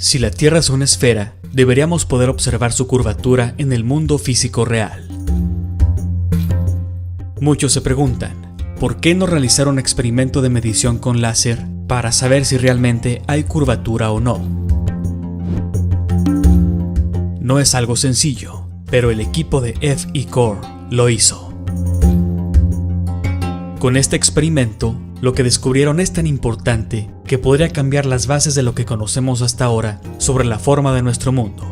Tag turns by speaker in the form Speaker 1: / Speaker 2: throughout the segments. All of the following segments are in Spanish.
Speaker 1: Si la Tierra es una esfera, deberíamos poder observar su curvatura en el mundo físico real. Muchos se preguntan, ¿por qué no realizar un experimento de medición con láser para saber si realmente hay curvatura o no? No es algo sencillo, pero el equipo de FE-Core lo hizo. Con este experimento, lo que descubrieron es tan importante que podría cambiar las bases de lo que conocemos hasta ahora sobre la forma de nuestro mundo.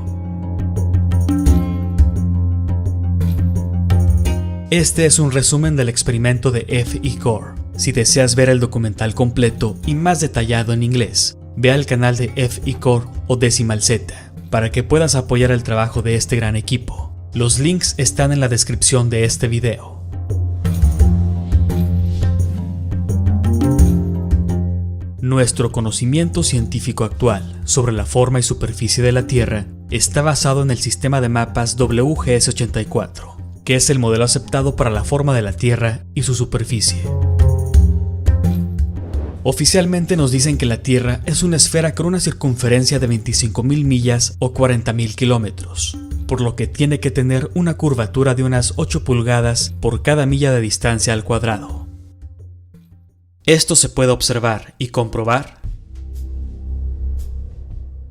Speaker 1: Este es un resumen del experimento de FE-Core. Si deseas ver el documental completo y más detallado en inglés, ve al canal de FE-Core o Decimal Z para que puedas apoyar el trabajo de este gran equipo. Los links están en la descripción de este video. Nuestro conocimiento científico actual sobre la forma y superficie de la Tierra está basado en el sistema de mapas WGS-84, que es el modelo aceptado para la forma de la Tierra y su superficie. Oficialmente nos dicen que la Tierra es una esfera con una circunferencia de 25.000 millas o 40.000 kilómetros, por lo que tiene que tener una curvatura de unas 8 pulgadas por cada milla de distancia al cuadrado. Esto se puede observar y comprobar.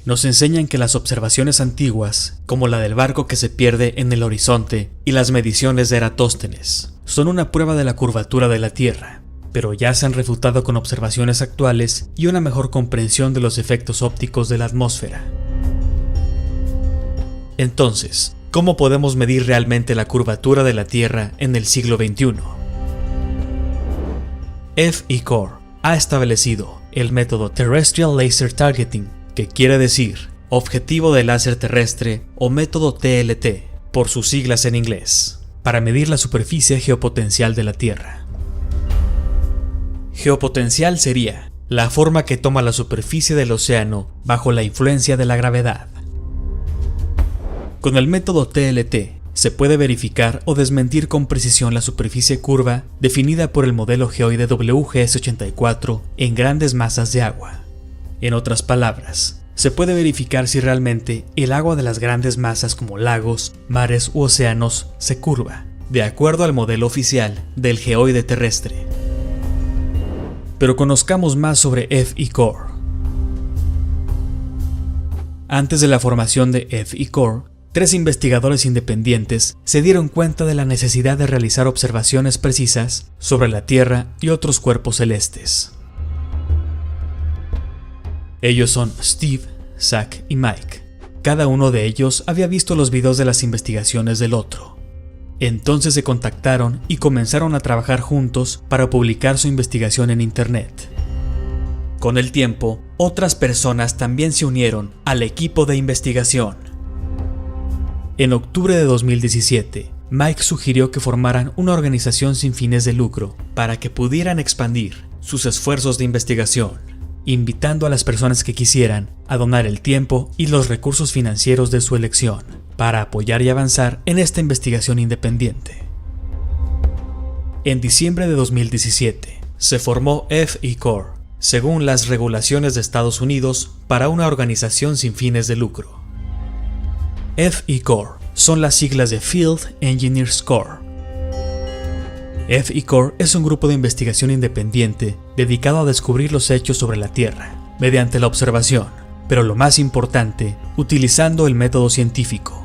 Speaker 1: Nos enseñan que las observaciones antiguas, como la del barco que se pierde en el horizonte y las mediciones de Eratóstenes, son una prueba de la curvatura de la Tierra, pero ya se han refutado con observaciones actuales y una mejor comprensión de los efectos ópticos de la atmósfera. Entonces, ¿cómo podemos medir realmente la curvatura de la Tierra en el siglo XXI? FE-Core ha establecido el método Terrestrial Laser Targeting, que quiere decir Objetivo de Láser Terrestre o método TLT, por sus siglas en inglés, para medir la superficie geopotencial de la Tierra. Geopotencial sería la forma que toma la superficie del océano bajo la influencia de la gravedad. Con el método TLT, se puede verificar o desmentir con precisión la superficie curva definida por el modelo geoide WGS-84 en grandes masas de agua. En otras palabras, se puede verificar si realmente el agua de las grandes masas como lagos, mares u océanos se curva, de acuerdo al modelo oficial del geoide terrestre. Pero conozcamos más sobre FE-Core. Antes de la formación de FE-Core, 3 investigadores independientes se dieron cuenta de la necesidad de realizar observaciones precisas sobre la Tierra y otros cuerpos celestes. Ellos son Steve, Zach y Mike. Cada uno de ellos había visto los videos de las investigaciones del otro. Entonces se contactaron y comenzaron a trabajar juntos para publicar su investigación en Internet. Con el tiempo, otras personas también se unieron al equipo de investigación. En octubre de 2017, Mike sugirió que formaran una organización sin fines de lucro para que pudieran expandir sus esfuerzos de investigación, invitando a las personas que quisieran a donar el tiempo y los recursos financieros de su elección para apoyar y avanzar en esta investigación independiente. En diciembre de 2017, se formó FE-Core, según las regulaciones de Estados Unidos, para una organización sin fines de lucro. FE-Core son las siglas de Field Engineers Corps. FE-Core es un grupo de investigación independiente dedicado a descubrir los hechos sobre la Tierra mediante la observación, pero lo más importante, utilizando el método científico.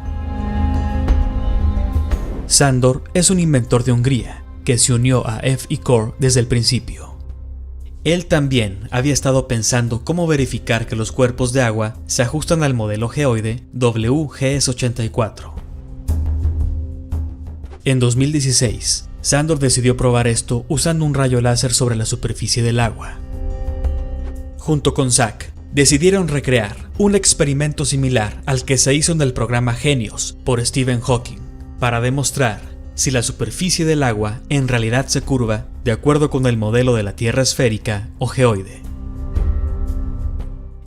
Speaker 1: Sándor es un inventor de Hungría que se unió a FE-Core desde el principio. Él también había estado pensando cómo verificar que los cuerpos de agua se ajustan al modelo geoide WGS-84. En 2016, Sándor decidió probar esto usando un rayo láser sobre la superficie del agua. Junto con Zach, decidieron recrear un experimento similar al que se hizo en el programa Genios por Stephen Hawking, para demostrar si la superficie del agua en realidad se curva de acuerdo con el modelo de la Tierra esférica o geoide.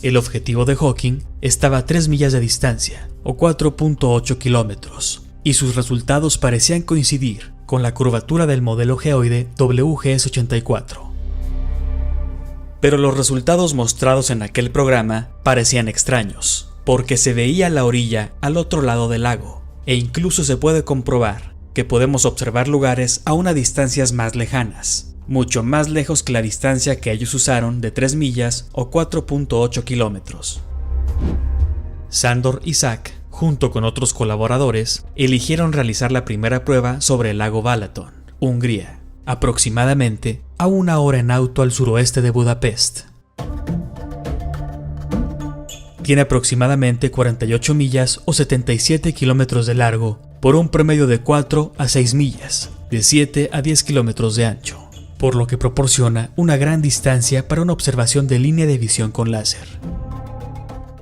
Speaker 1: El objetivo de Hawking estaba a 3 millas de distancia, o 4.8 kilómetros, y sus resultados parecían coincidir con la curvatura del modelo geoide WGS-84. Pero los resultados mostrados en aquel programa parecían extraños, porque se veía la orilla al otro lado del lago, e incluso se puede comprobar que podemos observar lugares a unas distancias más lejanas, mucho más lejos que la distancia que ellos usaron de 3 millas o 4.8 kilómetros. Sándor y Zach, junto con otros colaboradores, eligieron realizar la primera prueba sobre el lago Balaton, Hungría, aproximadamente a 1 hora en auto al suroeste de Budapest. Tiene aproximadamente 48 millas o 77 kilómetros de largo, por un promedio de 4 a 6 millas, de 7 a 10 kilómetros de ancho, por lo que proporciona una gran distancia para una observación de línea de visión con láser.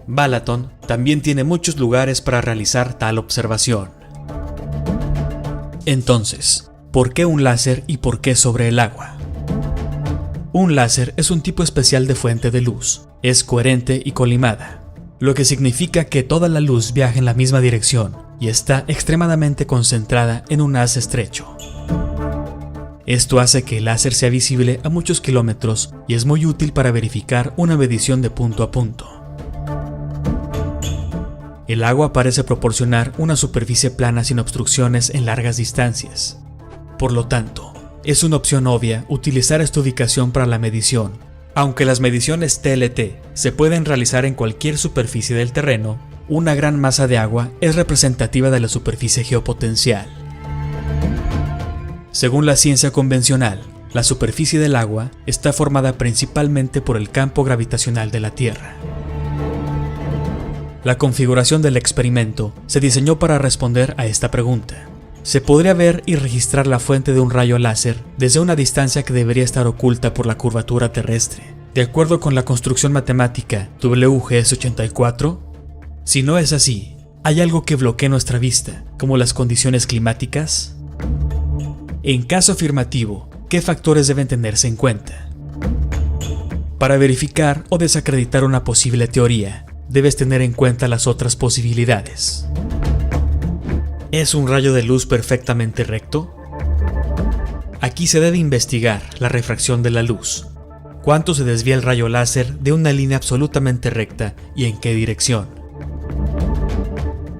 Speaker 1: Balaton también tiene muchos lugares para realizar tal observación. Entonces, ¿por qué un láser y por qué sobre el agua? Un láser es un tipo especial de fuente de luz, es coherente y colimada, lo que significa que toda la luz viaja en la misma dirección y está extremadamente concentrada en un haz estrecho. Esto hace que el láser sea visible a muchos kilómetros y es muy útil para verificar una medición de punto a punto. El agua parece proporcionar una superficie plana sin obstrucciones en largas distancias. Por lo tanto, es una opción obvia utilizar esta ubicación para la medición. Aunque las mediciones TLT se pueden realizar en cualquier superficie del terreno, una gran masa de agua es representativa de la superficie geopotencial. Según la ciencia convencional, la superficie del agua está formada principalmente por el campo gravitacional de la Tierra. La configuración del experimento se diseñó para responder a esta pregunta. Se podría ver y registrar la fuente de un rayo láser desde una distancia que debería estar oculta por la curvatura terrestre, de acuerdo con la construcción matemática WGS84. Si no es así, ¿hay algo que bloquee nuestra vista, como las condiciones climáticas? En caso afirmativo, ¿qué factores deben tenerse en cuenta? Para verificar o desacreditar una posible teoría, debes tener en cuenta las otras posibilidades. ¿Es un rayo de luz perfectamente recto? Aquí se debe investigar la refracción de la luz. ¿Cuánto se desvía el rayo láser de una línea absolutamente recta y en qué dirección?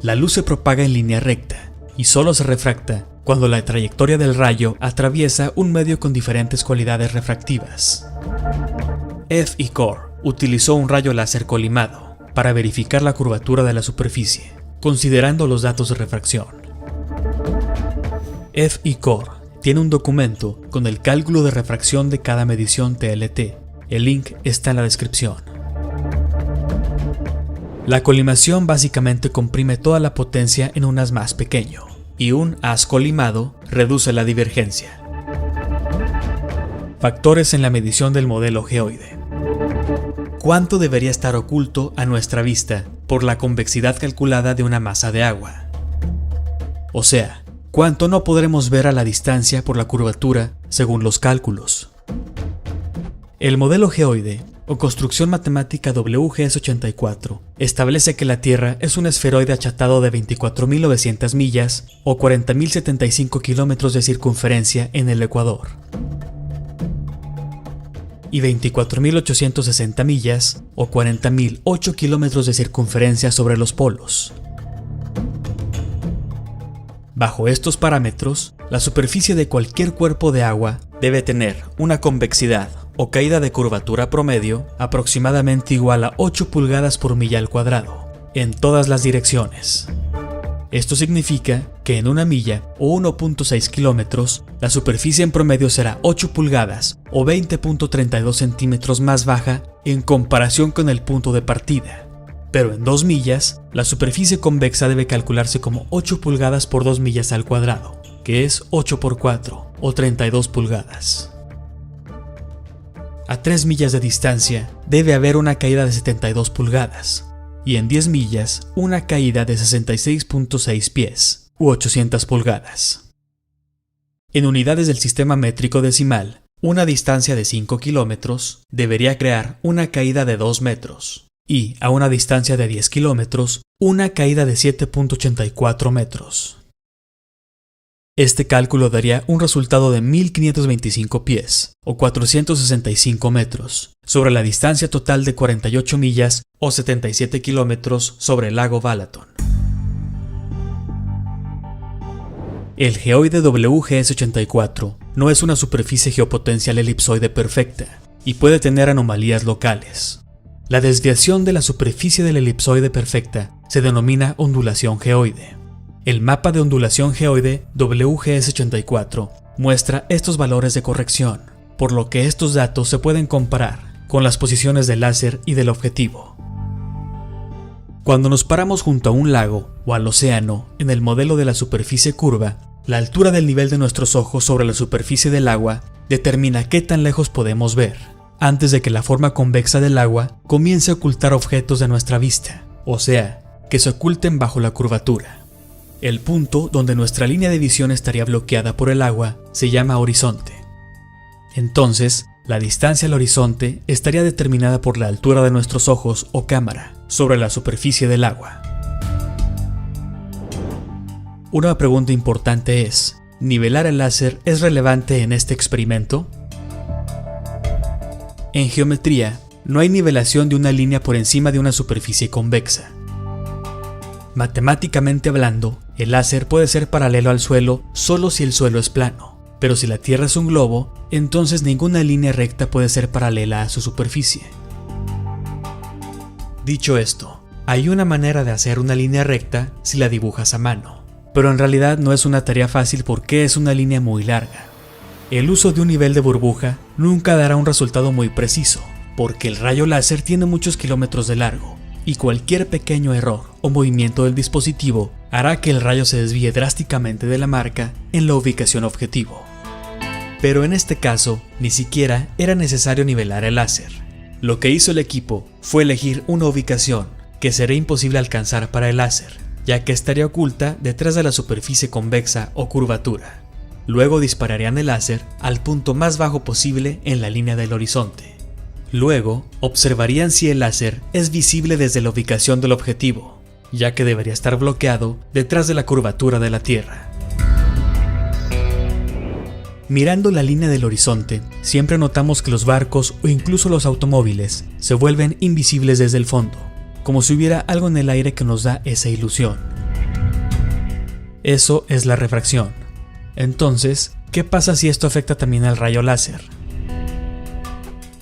Speaker 1: La luz se propaga en línea recta y solo se refracta cuando la trayectoria del rayo atraviesa un medio con diferentes cualidades refractivas. F. Core utilizó un rayo láser colimado para verificar la curvatura de la superficie, considerando los datos de refracción. F. Core tiene un documento con el cálculo de refracción de cada medición TLT. El link está en la descripción. La colimación básicamente comprime toda la potencia en un haz más pequeño, y un haz colimado reduce la divergencia. Factores en la medición del modelo geoide. ¿Cuánto debería estar oculto a nuestra vista por la convexidad calculada de una masa de agua? O sea, ¿cuánto no podremos ver a la distancia por la curvatura según los cálculos? El modelo geoide, o construcción matemática WGS84, establece que la Tierra es un esferoide achatado de 24.900 millas o 40.075 kilómetros de circunferencia en el ecuador y 24.860 millas o 40.008 kilómetros de circunferencia sobre los polos. Bajo estos parámetros, la superficie de cualquier cuerpo de agua debe tener una convexidad o caída de curvatura promedio aproximadamente igual a 8 pulgadas por milla al cuadrado, en todas las direcciones. Esto significa que en una milla o 1.6 kilómetros, la superficie en promedio será 8 pulgadas o 20.32 centímetros más baja en comparación con el punto de partida. Pero en 2 millas, la superficie convexa debe calcularse como 8 pulgadas por 2 millas al cuadrado, que es 8 por 4 o 32 pulgadas. A 3 millas de distancia debe haber una caída de 72 pulgadas y en 10 millas una caída de 66.6 pies u 800 pulgadas. En unidades del sistema métrico decimal, una distancia de 5 kilómetros debería crear una caída de 2 metros y a una distancia de 10 kilómetros una caída de 7.84 metros. Este cálculo daría un resultado de 1525 pies, o 465 metros, sobre la distancia total de 48 millas o 77 kilómetros sobre el lago Balaton. El geoide WGS-84 no es una superficie geopotencial elipsoide perfecta y puede tener anomalías locales. La desviación de la superficie del elipsoide perfecta se denomina ondulación geoide. El mapa de ondulación geoide WGS-84 muestra estos valores de corrección, por lo que estos datos se pueden comparar con las posiciones del láser y del objetivo. Cuando nos paramos junto a un lago o al océano en el modelo de la superficie curva, la altura del nivel de nuestros ojos sobre la superficie del agua determina qué tan lejos podemos ver, antes de que la forma convexa del agua comience a ocultar objetos de nuestra vista, o sea, que se oculten bajo la curvatura. El punto donde nuestra línea de visión estaría bloqueada por el agua se llama horizonte. Entonces, la distancia al horizonte estaría determinada por la altura de nuestros ojos o cámara sobre la superficie del agua. Una pregunta importante es, ¿nivelar el láser es relevante en este experimento? En geometría, no hay nivelación de una línea por encima de una superficie convexa. Matemáticamente hablando, el láser puede ser paralelo al suelo solo si el suelo es plano, pero si la Tierra es un globo, entonces ninguna línea recta puede ser paralela a su superficie. Dicho esto, hay una manera de hacer una línea recta si la dibujas a mano, pero en realidad no es una tarea fácil porque es una línea muy larga. El uso de un nivel de burbuja nunca dará un resultado muy preciso, porque el rayo láser tiene muchos kilómetros de largo, y cualquier pequeño error o movimiento del dispositivo hará que el rayo se desvíe drásticamente de la marca en la ubicación objetivo. Pero en este caso, ni siquiera era necesario nivelar el láser. Lo que hizo el equipo fue elegir una ubicación que sería imposible alcanzar para el láser, ya que estaría oculta detrás de la superficie convexa o curvatura. Luego dispararían el láser al punto más bajo posible en la línea del horizonte. Luego, observarían si el láser es visible desde la ubicación del objetivo, ya que debería estar bloqueado detrás de la curvatura de la Tierra. Mirando la línea del horizonte, siempre notamos que los barcos o incluso los automóviles se vuelven invisibles desde el fondo, como si hubiera algo en el aire que nos da esa ilusión. Eso es la refracción. Entonces, ¿qué pasa si esto afecta también al rayo láser?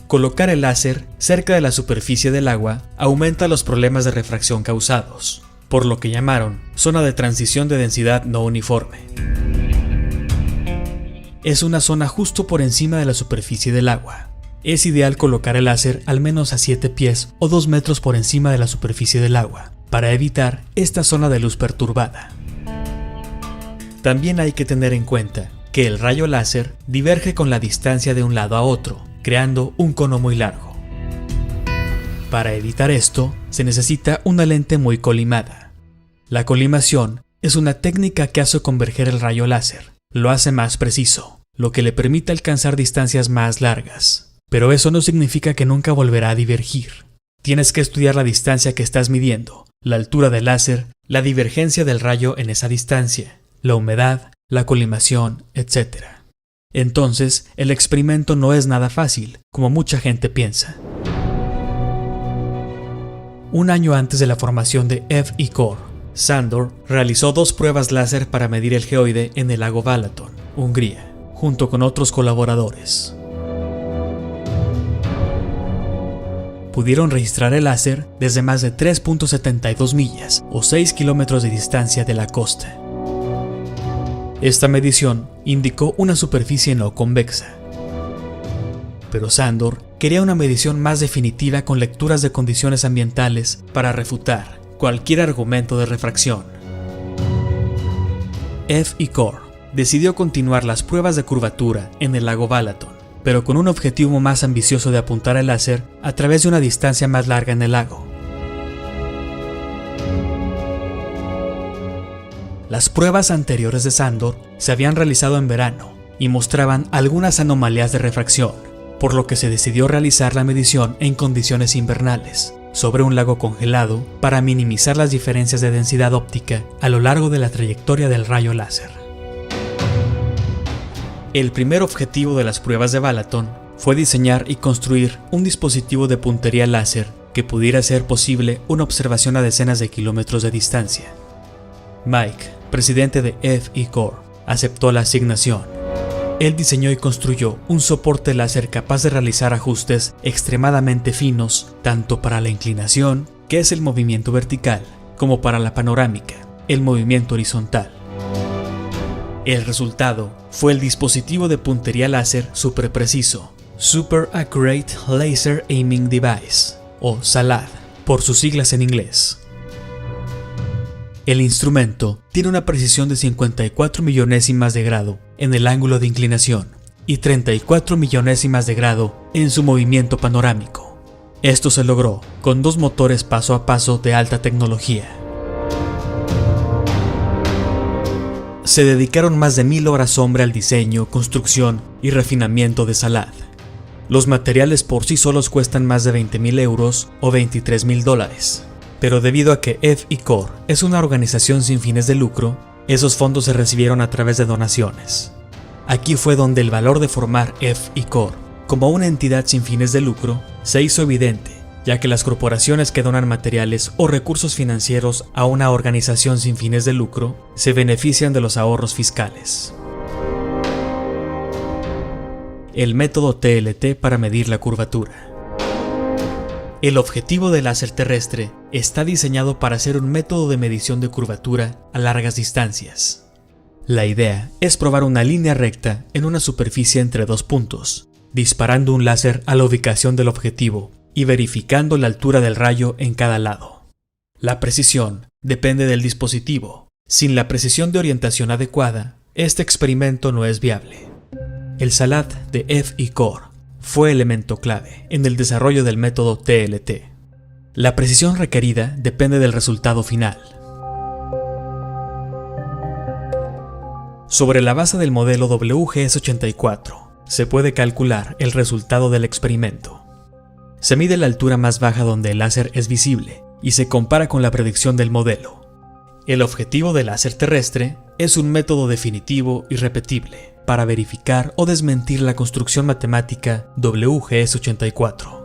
Speaker 1: Colocar el láser cerca de la superficie del agua aumenta los problemas de refracción causados, por lo que llamaron zona de transición de densidad no uniforme. Es una zona justo por encima de la superficie del agua. Es ideal colocar el láser al menos a 7 pies o 2 metros por encima de la superficie del agua, para evitar esta zona de luz perturbada. También hay que tener en cuenta que el rayo láser diverge con la distancia de un lado a otro, creando un cono muy largo. Para evitar esto, se necesita una lente muy colimada. La colimación es una técnica que hace converger el rayo láser, lo hace más preciso, lo que le permite alcanzar distancias más largas. Pero eso no significa que nunca volverá a divergir. Tienes que estudiar la distancia que estás midiendo, la altura del láser, la divergencia del rayo en esa distancia, la humedad, la colimación, etc. Entonces, el experimento no es nada fácil, como mucha gente piensa. Un año antes de la formación de F-I-Core, Sándor realizó 2 pruebas láser para medir el geoide en el lago Balaton, Hungría, junto con otros colaboradores. Pudieron registrar el láser desde más de 3.72 millas o 6 kilómetros de distancia de la costa. Esta medición indicó una superficie no convexa. Pero Sándor quería una medición más definitiva con lecturas de condiciones ambientales para refutar cualquier argumento de refracción. F-I-Core decidió continuar las pruebas de curvatura en el lago Balaton, pero con un objetivo más ambicioso de apuntar el láser a través de una distancia más larga en el lago. Las pruebas anteriores de Sándor se habían realizado en verano y mostraban algunas anomalías de refracción, por lo que se decidió realizar la medición en condiciones invernales, sobre un lago congelado, para minimizar las diferencias de densidad óptica a lo largo de la trayectoria del rayo láser. El primer objetivo de las pruebas de Balaton fue diseñar y construir un dispositivo de puntería láser que pudiera hacer posible una observación a decenas de kilómetros de distancia. Mike, presidente de F.E. Core, aceptó la asignación. Él diseñó y construyó un soporte láser capaz de realizar ajustes extremadamente finos tanto para la inclinación, que es el movimiento vertical, como para la panorámica, el movimiento horizontal. El resultado fue el dispositivo de puntería láser super preciso, Super Accurate Laser Aiming Device, o SALAD, por sus siglas en inglés. El instrumento tiene una precisión de 54 millonésimas de grado en el ángulo de inclinación y 34 millonésimas de grado en su movimiento panorámico. Esto se logró con 2 motores paso a paso de alta tecnología. Se dedicaron más de 1000 horas hombre al diseño, construcción y refinamiento de SALAD. Los materiales por sí solos cuestan más de 20.000 euros o $23.000, pero debido a que F.E. Core es una organización sin fines de lucro, esos fondos se recibieron a través de donaciones. Aquí fue donde el valor de formar F.E. Core como una entidad sin fines de lucro se hizo evidente, ya que las corporaciones que donan materiales o recursos financieros a una organización sin fines de lucro se benefician de los ahorros fiscales. El método TLT para medir la curvatura. El objetivo del láser terrestre está diseñado para ser un método de medición de curvatura a largas distancias. La idea es probar una línea recta en una superficie entre 2 puntos, disparando un láser a la ubicación del objetivo y verificando la altura del rayo en cada lado. La precisión depende del dispositivo. Sin la precisión de orientación adecuada, este experimento no es viable. El SALAD de F.E. Core fue elemento clave en el desarrollo del método TLT. La precisión requerida depende del resultado final. Sobre la base del modelo WGS84, se puede calcular el resultado del experimento. Se mide la altura más baja donde el láser es visible y se compara con la predicción del modelo. El objetivo del láser terrestre es un método definitivo y repetible para verificar o desmentir la construcción matemática WGS84.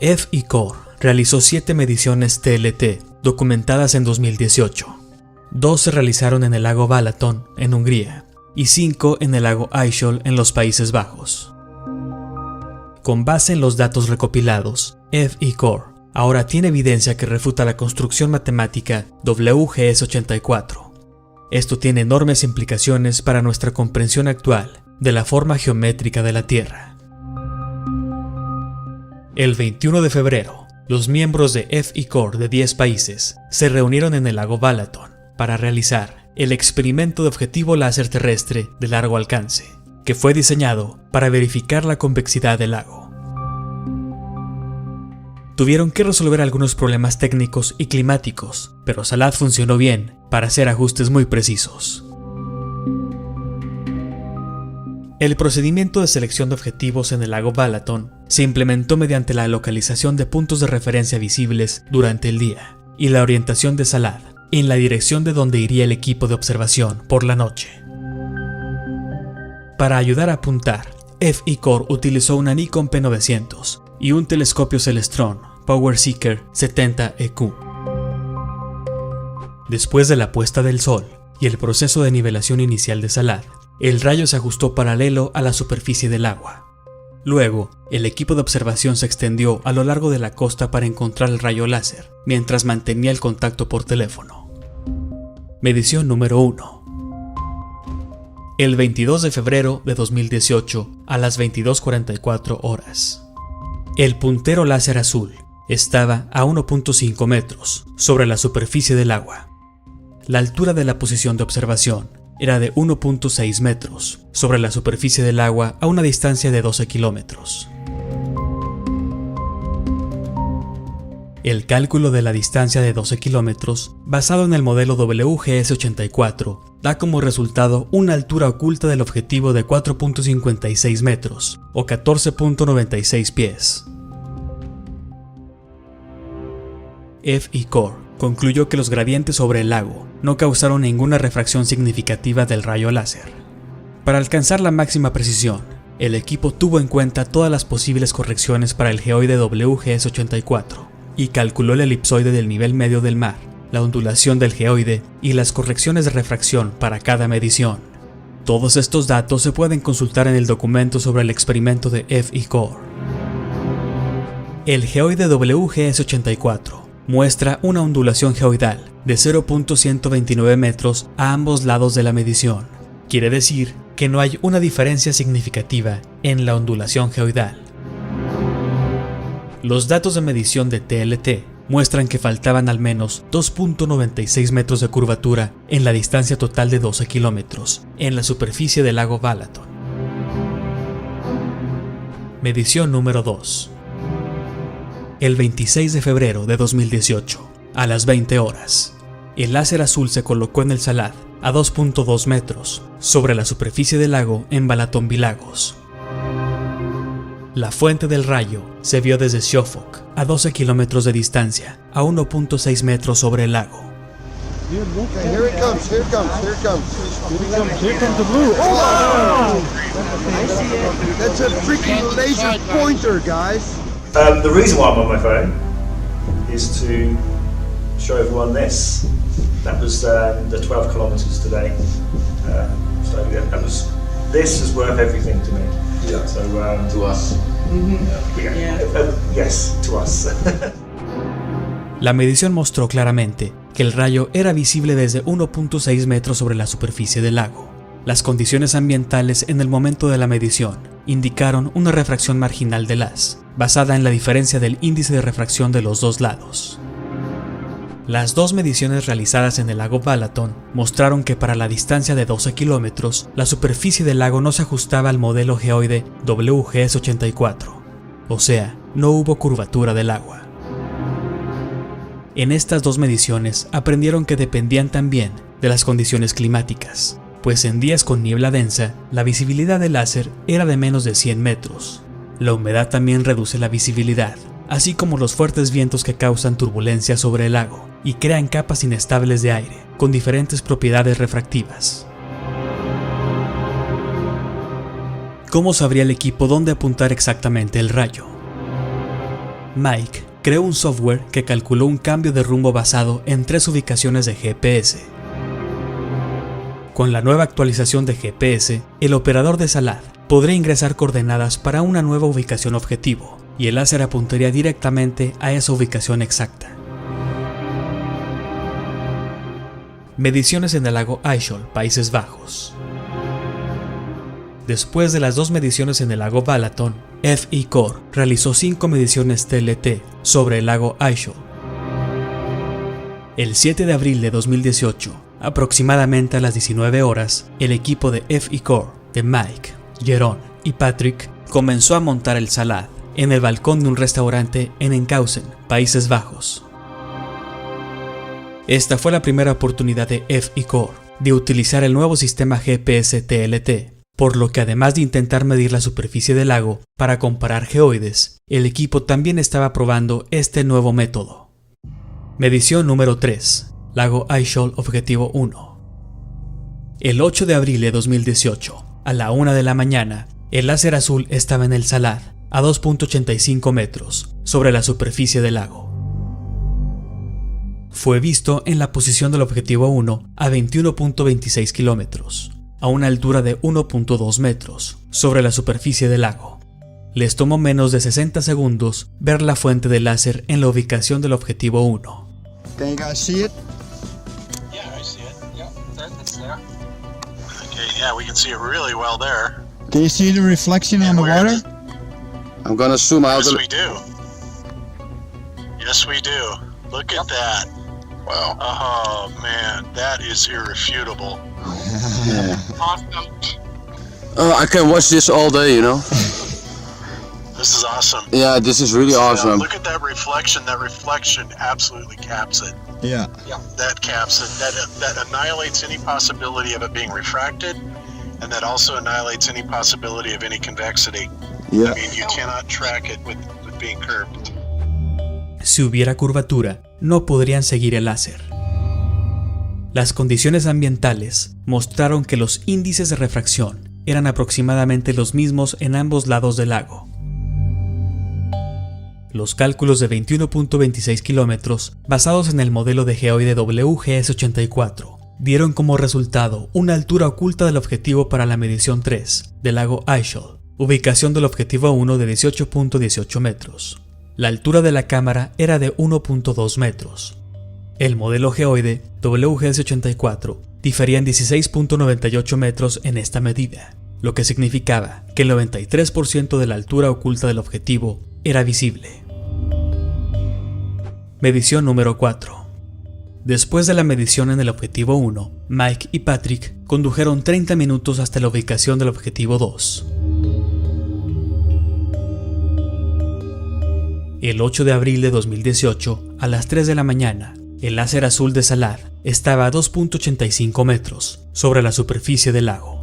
Speaker 1: F.E. Core realizó 7 mediciones TLT documentadas en 2018. 2 se realizaron en el lago Balaton, en Hungría, y 5 en el lago Aishol, en los Países Bajos. Con base en los datos recopilados, F.E. Core ahora tiene evidencia que refuta la construcción matemática WGS84. Esto tiene enormes implicaciones para nuestra comprensión actual de la forma geométrica de la Tierra. El 21 de febrero, los miembros de F.E. Core de 10 países se reunieron en el lago Balaton para realizar el experimento de objetivo láser terrestre de largo alcance, que fue diseñado para verificar la convexidad del lago. Tuvieron que resolver algunos problemas técnicos y climáticos, pero SALAD funcionó bien para hacer ajustes muy precisos. El procedimiento de selección de objetivos en el lago Balaton se implementó mediante la localización de puntos de referencia visibles durante el día y la orientación de SALAD en la dirección de donde iría el equipo de observación por la noche. Para ayudar a apuntar, F.E. Core utilizó una Nikon P900 y un telescopio Celestron PowerSeeker 70EQ. Después de la puesta del sol y el proceso de nivelación inicial de SALAD, el rayo se ajustó paralelo a la superficie del agua. Luego, el equipo de observación se extendió a lo largo de la costa para encontrar el rayo láser, mientras mantenía el contacto por teléfono. Medición número 1. El 22 de febrero de 2018, a las 22:44 horas. El puntero láser azul estaba a 1.5 metros sobre la superficie del agua. La altura de la posición de observación era de 1.6 metros sobre la superficie del agua a una distancia de 12 kilómetros. El cálculo de la distancia de 12 kilómetros, basado en el modelo WGS84, da como resultado una altura oculta del objetivo de 4.56 metros o 14.96 pies. F.E. Core concluyó que los gradientes sobre el lago no causaron ninguna refracción significativa del rayo láser. Para alcanzar la máxima precisión, el equipo tuvo en cuenta todas las posibles correcciones para el geoide WGS-84 y calculó el elipsoide del nivel medio del mar, la ondulación del geoide y las correcciones de refracción para cada medición. Todos estos datos se pueden consultar en el documento sobre el experimento de FE-Core. El geoide WGS-84 muestra una ondulación geoidal de 0.129 metros a ambos lados de la medición. Quiere decir que no hay una diferencia significativa en la ondulación geoidal. Los datos de medición de TLT muestran que faltaban al menos 2.96 metros de curvatura en la distancia total de 12 kilómetros en la superficie del lago Balaton. Medición número 2. El 26 de febrero de 2018, a las 20 horas, el láser azul se colocó en el Salad a 2.2 metros sobre la superficie del lago en Balaton-Vilagos. La fuente del rayo se vio desde Suffolk, a 12 kilómetros de distancia, a 1.6 metros sobre el lago.
Speaker 2: Okay, here it comes, here it comes, here it comes. Here comes the blue. Oh! I see it. That's a freaking laser pointer, guys.
Speaker 3: The reason why I'm on my phone is to show everyone this. That was the 12 kilometers today. So that was. This is worth everything to me.
Speaker 2: Yeah.
Speaker 3: So
Speaker 2: To us.
Speaker 3: Yes, to us.
Speaker 1: La medición mostró claramente que el rayo era visible desde 1.6 metros sobre la superficie del lago. Las condiciones ambientales en el momento de la medición indicaron una refracción marginal del haz, basada en la diferencia del índice de refracción de los dos lados. Las dos mediciones realizadas en el lago Balaton mostraron que para la distancia de 12 kilómetros, la superficie del lago no se ajustaba al modelo geoide WGS-84, o sea, no hubo curvatura del agua. En estas dos mediciones aprendieron que dependían también de las condiciones climáticas, pues en días con niebla densa, la visibilidad del láser era de menos de 100 metros. La humedad también reduce la visibilidad, así como los fuertes vientos que causan turbulencia sobre el lago y crean capas inestables de aire, con diferentes propiedades refractivas. ¿Cómo sabría el equipo dónde apuntar exactamente el rayo? Mike creó un software que calculó un cambio de rumbo basado en 3 ubicaciones de GPS. Con la nueva actualización de GPS, el operador de Salad podría ingresar coordenadas para una nueva ubicación objetivo, y el láser apuntaría directamente a esa ubicación exacta. Mediciones en el lago Aishol, Países Bajos. Después de las 2 mediciones en el lago Balaton, FE-Core realizó 5 mediciones TLT sobre el lago Aishol. El 7 de abril de 2018, aproximadamente a las 19 horas, el equipo de FE-Core de Mike, Jeroen y Patrick comenzó a montar el Salad en el balcón de un restaurante en Enkhuizen, Países Bajos. Esta fue la primera oportunidad de FE-Core de utilizar el nuevo sistema GPS TLT, por lo que además de intentar medir la superficie del lago para comparar geoides, el equipo también estaba probando este nuevo método. Medición número 3. Lago Aishol Objetivo 1. El 8 de abril de 2018, a la 1 de la mañana, el láser azul estaba en el Salad, a 2.85 metros, sobre la superficie del lago. Fue visto en la posición del objetivo 1 a 21.26 kilómetros, a una altura de 1.2 metros, sobre la superficie del lago. Les tomó menos de 60 segundos ver la fuente del láser en la ubicación del objetivo 1.
Speaker 2: Can you guys see it?
Speaker 4: Yeah, I see it. Yeah, it's there. Okay, yeah, we can see it really well there.
Speaker 2: Can you see the reflection on the water? I'm gonna zoom out.
Speaker 4: Yes, we do. Yes, we do. Look at that. Wow. Oh, man, that is irrefutable.
Speaker 2: Yeah.
Speaker 4: Awesome.
Speaker 5: I can watch this all day, you know?
Speaker 4: This is awesome.
Speaker 5: Yeah, this is really awesome.
Speaker 4: Look at that reflection. That reflection absolutely caps it.
Speaker 2: Yeah.
Speaker 4: That caps it. That annihilates any possibility of it being refracted, and that also annihilates any possibility of any convexity.
Speaker 2: Yeah.
Speaker 4: I mean, you cannot track it with being curved.
Speaker 1: Si hubiera curvatura, no podrían seguir el láser. Las condiciones ambientales mostraron que los índices de refracción eran aproximadamente los mismos en ambos lados del lago. Los cálculos de 21.26 kilómetros, basados en el modelo de geoide WGS-84, dieron como resultado una altura oculta del objetivo para la medición 3 del lago Aishol, ubicación del objetivo 1 de 18.18 metros. La altura de la cámara era de 1.2 metros. El modelo geoide WGS-84 difería en 16.98 metros en esta medida, lo que significaba que el 93% de la altura oculta del objetivo era visible. Medición número 4. Después de la medición en el objetivo 1, Mike y Patrick condujeron 30 minutos hasta la ubicación del objetivo 2. El 8 de abril de 2018, a las 3 de la mañana, el láser azul de Salad estaba a 2.85 metros sobre la superficie del lago.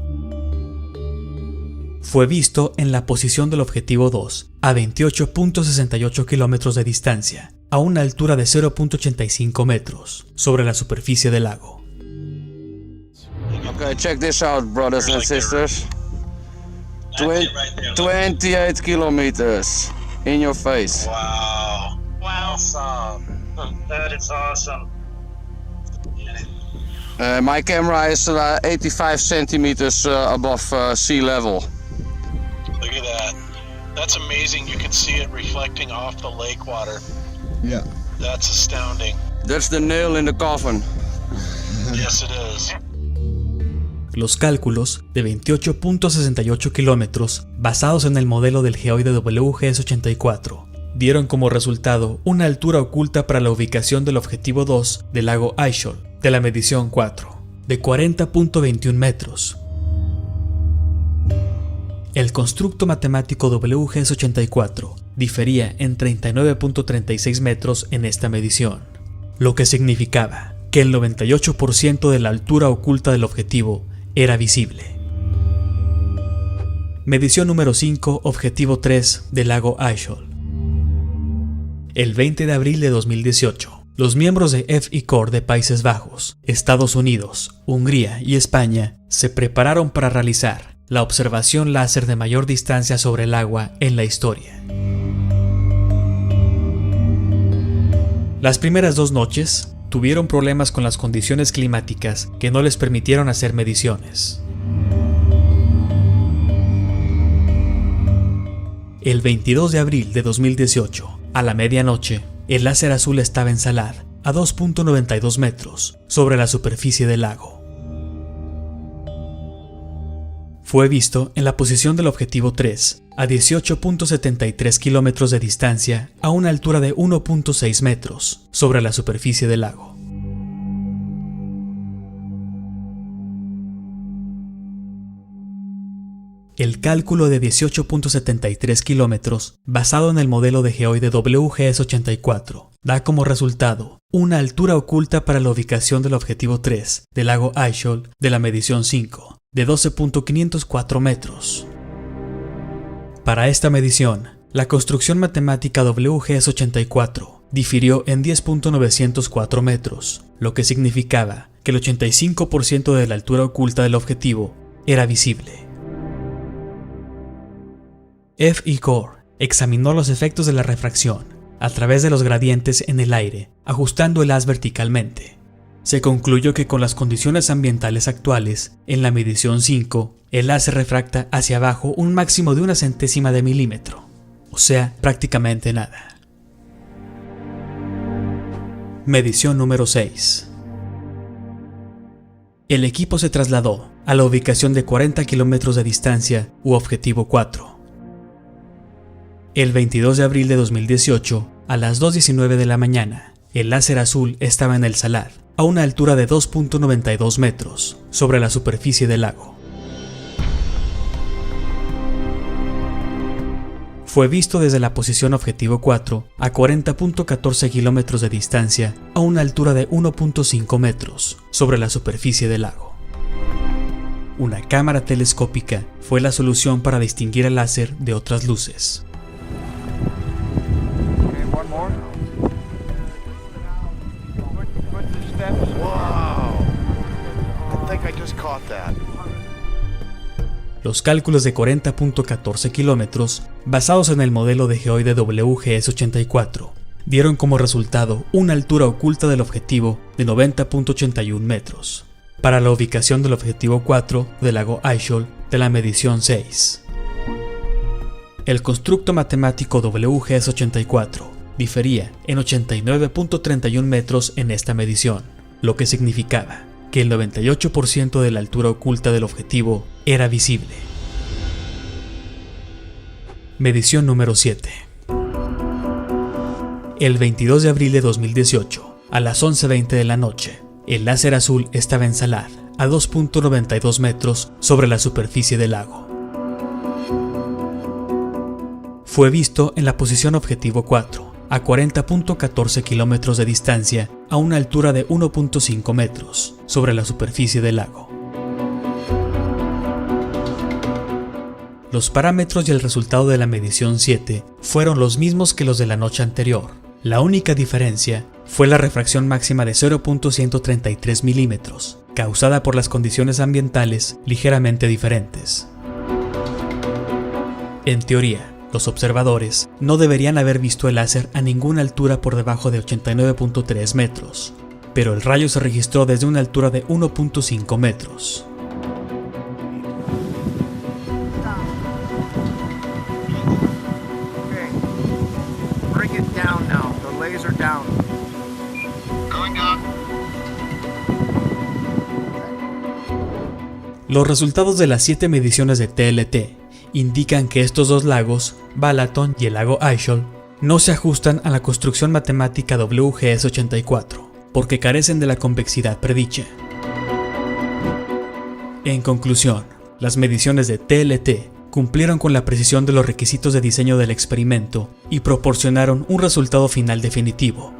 Speaker 1: Fue visto en la posición del objetivo 2 a 28.68 kilómetros de distancia, a una altura de 0.85 metros sobre la superficie del lago.
Speaker 5: Okay, check this out, brothers and sisters. 28 kilometers in your face.
Speaker 4: Wow. Awesome. That is awesome.
Speaker 5: My camera is 85 centimeters above sea level.
Speaker 4: Look at that. That's amazing. You can see it reflecting off the lake water.
Speaker 2: Yeah.
Speaker 4: That's astounding.
Speaker 5: That's the nail in the coffin.
Speaker 4: Yes, it is.
Speaker 1: Los cálculos de 28.68 kilómetros, basados en el modelo del geoide WGS-84, dieron como resultado una altura oculta para la ubicación del objetivo 2 del lago Aishol de la medición 4, de 40.21 metros. El constructo matemático WGS-84 difería en 39.36 metros en esta medición, lo que significaba que el 98% de la altura oculta del objetivo era visible. Medición número 5, objetivo 3 del lago Aishol. El 20 de abril de 2018, los miembros de FE-Corps de Países Bajos, Estados Unidos, Hungría y España se prepararon para realizar la observación láser de mayor distancia sobre el agua en la historia. Las primeras 2 noches tuvieron problemas con las condiciones climáticas que no les permitieron hacer mediciones. El 22 de abril de 2018, a la medianoche, el láser azul estaba en Salad, a 2.92 metros sobre la superficie del lago. Fue visto en la posición del objetivo 3, a 18.73 kilómetros de distancia, a una altura de 1.6 metros sobre la superficie del lago. El cálculo de 18.73 kilómetros, basado en el modelo de geoide WGS-84, da como resultado una altura oculta para la ubicación del objetivo 3 del lago Aishol de la medición 5, de 12.504 metros. Para esta medición, la construcción matemática WGS-84 difirió en 10.904 metros, lo que significaba que el 85% de la altura oculta del objetivo era visible. FE-Corps examinó los efectos de la refracción a través de los gradientes en el aire, ajustando el haz verticalmente. Se concluyó que con las condiciones ambientales actuales, en la medición 5, el haz se refracta hacia abajo un máximo de 0.1 de milímetro, o sea, prácticamente nada. Medición número 6. El equipo se trasladó a la ubicación de 40 kilómetros de distancia u objetivo 4. El 22 de abril de 2018, a las 2:19 de la mañana, el láser azul estaba en el Salad, a una altura de 2.92 metros sobre la superficie del lago. Fue visto desde la posición objetivo 4 a 40.14 kilómetros de distancia, a una altura de 1.5 metros sobre la superficie del lago. Una cámara telescópica fue la solución para distinguir el láser de otras luces.
Speaker 2: Wow.
Speaker 1: Los cálculos de 40.14 kilómetros, basados en el modelo de geoide WGS-84, dieron como resultado una altura oculta del objetivo de 90.81 metros, para la ubicación del objetivo 4 del lago Aichol de la medición 6. El constructo matemático WGS-84 difería en 89.31 metros en esta medición, lo que significaba que el 98% de la altura oculta del objetivo era visible. Medición número 7. El 22 de abril de 2018, a las 11:20 de la noche, el láser azul estaba en Salad, a 2.92 metros sobre la superficie del lago. Fue visto en la posición objetivo 4, a 40.14 kilómetros de distancia, a una altura de 1.5 metros sobre la superficie del lago. Los parámetros y el resultado de la medición 7 fueron los mismos que los de la noche anterior. La única diferencia fue la refracción máxima de 0.133 milímetros, causada por las condiciones ambientales ligeramente diferentes. En teoría, los observadores no deberían haber visto el láser a ninguna altura por debajo de 89.3 metros, pero el rayo se registró desde una altura de 1.5 metros. Los resultados de las 7 mediciones de TLT indican que estos dos lagos, Balaton y el lago Aichol, no se ajustan a la construcción matemática WGS-84, porque carecen de la convexidad predicha. En conclusión, las mediciones de TLT cumplieron con la precisión de los requisitos de diseño del experimento y proporcionaron un resultado final definitivo.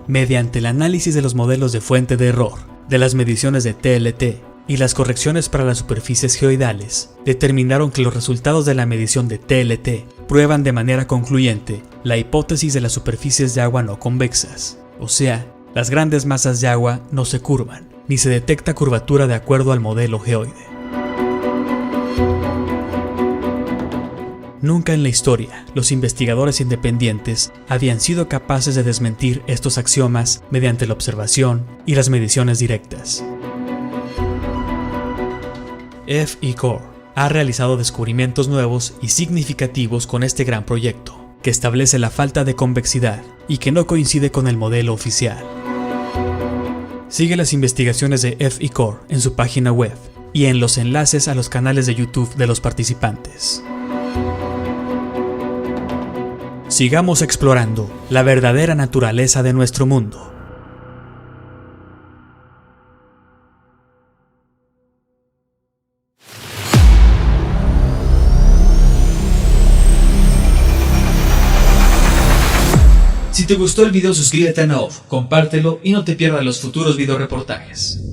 Speaker 1: Mediante el análisis de los modelos de fuente de error, de las mediciones de TLT y las correcciones para las superficies geoidales, determinaron que los resultados de la medición de TLT prueban de manera concluyente la hipótesis de las superficies de agua no convexas, o sea, las grandes masas de agua no se curvan, ni se detecta curvatura de acuerdo al modelo geoide. Nunca en la historia los investigadores independientes habían sido capaces de desmentir estos axiomas mediante la observación y las mediciones directas. F.E.Core ha realizado descubrimientos nuevos y significativos con este gran proyecto, que establece la falta de convexidad y que no coincide con el modelo oficial. Sigue las investigaciones de F.E.Core en su página web y en los enlaces a los canales de YouTube de los participantes. Sigamos explorando la verdadera naturaleza de nuestro mundo. Si te gustó el video, suscríbete a Naof, compártelo y no te pierdas los futuros videoreportajes.